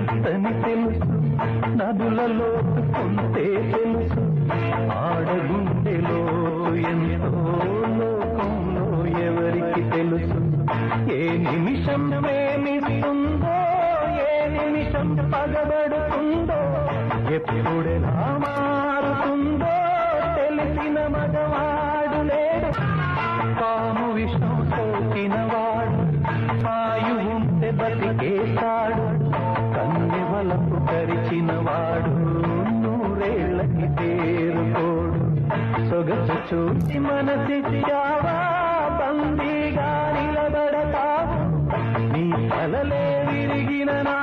ఎంతని తెలుసు నదులలో కొంతే తెలుసు ఆడగుండెలో ఎంతో లోకంలో ఎవరికి తెలుసు ఏ నిమిషం ప్రేమిస్తుందో ఏ నిమిషం పగబడుతుందో ఎప్పుడెలా మారుతుందో తెలిసిన మగవాడు లేడు పాము విషం సోకినవాడు ఆయు ఉంటే బతికేస్తాడు కన్నె వలపు కరిచినవాడు నూరేళ్లకి తేరుకోడు సొగసు చూసి మనసిచ్చావా బందీగా నిలబడతావు నీ కలలే విరిగిన నా